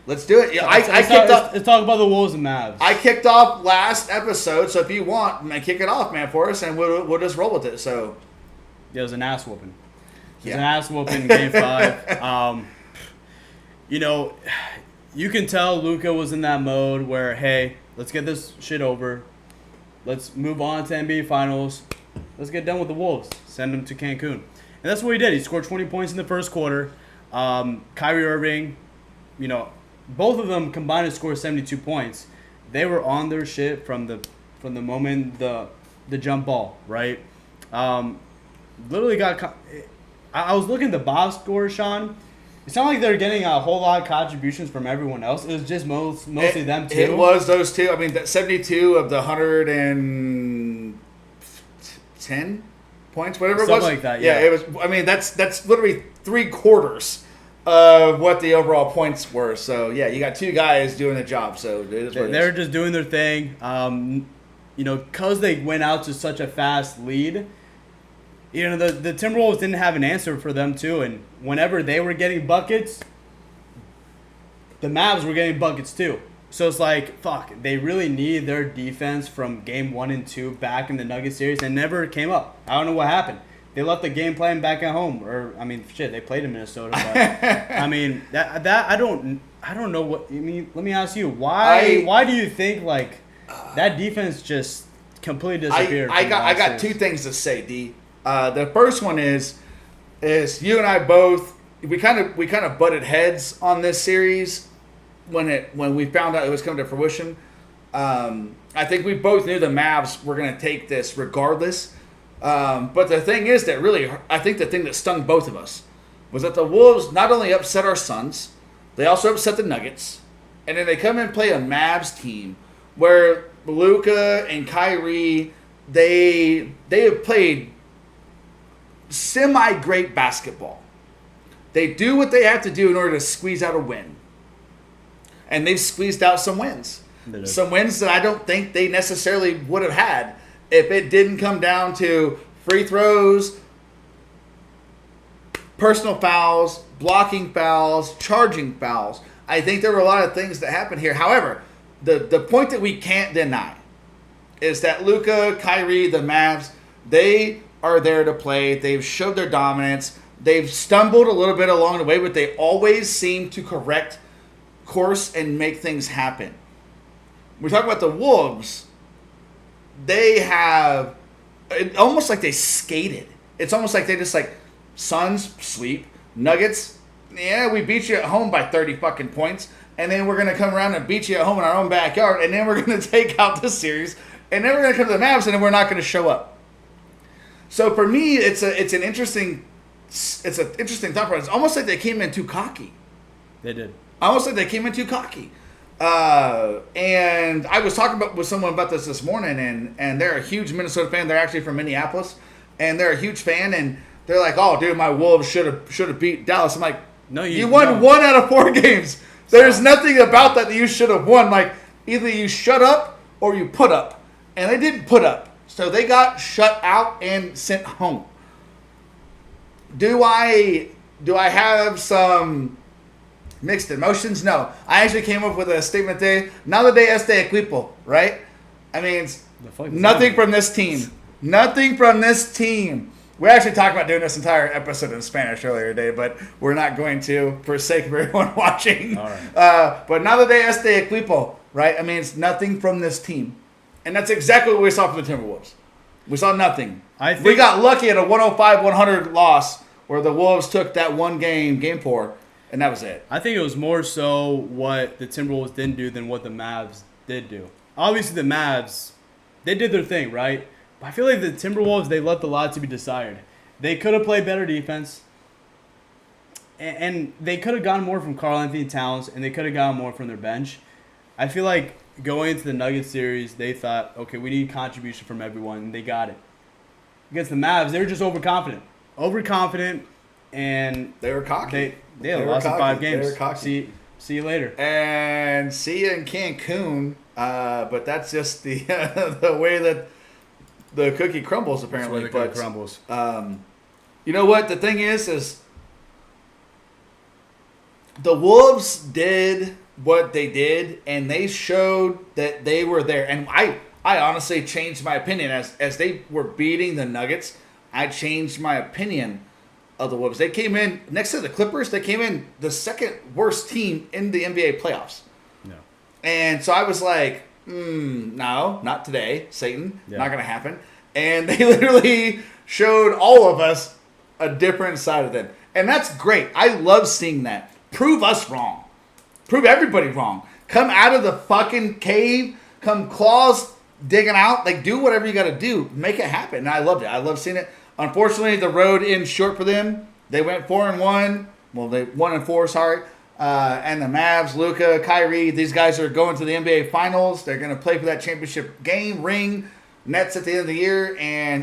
Let's do it. Yeah, Let's talk about the Wolves and Mavs. I kicked off last episode, so if you want, man, kick it off, man, for us, and we'll just roll with it. So, it was an ass whooping. It was an ass whooping in Game 5. You can tell Luka was in that mode where, hey, let's get this shit over. Let's move on to NBA Finals. Let's get done with the Wolves. Send them to Cancun. And that's what he did. He scored 20 points in the first quarter. Kyrie Irving, both of them combined to score 72 points. They were on their shit from the moment the jump ball, right? Literally I was looking at the box score, Sean. It's not like they're getting a whole lot of contributions from everyone else. It was just mostly them two. It was those two. I mean, that 72 of the 110 points, whatever it was. Something like that, yeah. It was. I mean, that's literally 3/4 of what the overall points were. So, yeah, you got two guys doing the job. So, they're just doing their thing. Because they went out to such a fast lead, the Timberwolves didn't have an answer for them, too. And whenever they were getting buckets, the Mavs were getting buckets, too. So it's like, fuck, they really need their defense from Game 1 and 2 back in the Nuggets series and never came up. I don't know what happened. They left the game plan back at home, they played in Minnesota. But that I don't know what. Let me ask you, why do you think like that defense just completely disappeared? I got two things to say, D. The first one is you and I both we kind of butted heads on this series when we found out it was coming to fruition. I think we both knew the Mavs were going to take this regardless. But the thing is that really, I think the thing that stung both of us was that the Wolves not only upset our Suns, they also upset the Nuggets. And then they come and play a Mavs team where Luka and Kyrie, they have played semi-great basketball. They do what they have to do in order to squeeze out a win. And they've squeezed out some wins. Some wins that I don't think they necessarily would have had if it didn't come down to free throws, personal fouls, blocking fouls, charging fouls. I think there were a lot of things that happened here. However, the point that we can't deny is that Luka, Kyrie, the Mavs, they are there to play. They've showed their dominance. They've stumbled a little bit along the way, but they always seem to correct course and make things happen. We talk about the Wolves. They have almost like they skated. It's almost like they just like Suns sweep, Nuggets. Yeah, we beat you at home by 30 fucking points, and then we're gonna come around and beat you at home in our own backyard, and then we're gonna take out this series, and then we're gonna come to the Mavs, and then we're not gonna show up. So for me, it's an interesting thought process. It's almost like they came in too cocky. They did. Almost like they came in too cocky. And I was talking with someone about this morning, and they're a huge Minnesota fan. They're actually from Minneapolis, and they're a huge fan. And they're like, "Oh, dude, my Wolves should have beat Dallas." I'm like, "No, you won 1 out of 4 games. There's nothing about that you should have won. Like, either you shut up or you put up, and they didn't put up, so they got shut out and sent home." Do I have some mixed emotions? No. I actually came up with a statement today. Nada de este equipo, right? I mean, it's nothing from this team. Nothing from this team. We actually talked about doing this entire episode in Spanish earlier today, but we're not going to for the sake of everyone watching. All right. But nada de este equipo, right? I mean, it's nothing from this team. And that's exactly what we saw from the Timberwolves. We saw nothing. We got lucky at a 105-100 loss where the Wolves took that one game 4. And that was it. I think it was more so what the Timberwolves didn't do than what the Mavs did do. Obviously, the Mavs, they did their thing, right? But I feel like the Timberwolves, they left a lot to be desired. They could have played better defense. And they could have gotten more from Karl-Anthony Towns, and they could have gotten more from their bench. I feel like going into the Nuggets series, they thought, okay, we need contribution from everyone, and they got it. Against the Mavs, they were just overconfident. And they were cocky. They lost in 5 games. They were cocky. See you later. And see you in Cancun. But that's just the the way that the cookie crumbles, apparently. That's the way the cookie crumbles. You know what? The thing is the Wolves did what they did, and they showed that they were there. And I honestly changed my opinion as they were beating the Nuggets. I changed my opinion of the Wolves. They came in next to the Clippers. They came in the second worst team in the NBA playoffs. No. And so I was like, no, not today, Satan. Yeah. Not going to happen. And they literally showed all of us a different side of them. And that's great. I love seeing that. Prove us wrong. Prove everybody wrong. Come out of the fucking cave. Come claws digging out. Like, do whatever you got to do. Make it happen. And I loved it. I love seeing it. Unfortunately, the road ends short for them. They went 4-1. Well, they 1-4, sorry. And the Mavs, Luka, Kyrie, these guys are going to the NBA Finals. They're going to play for that championship game, ring, Nets at the end of the year. And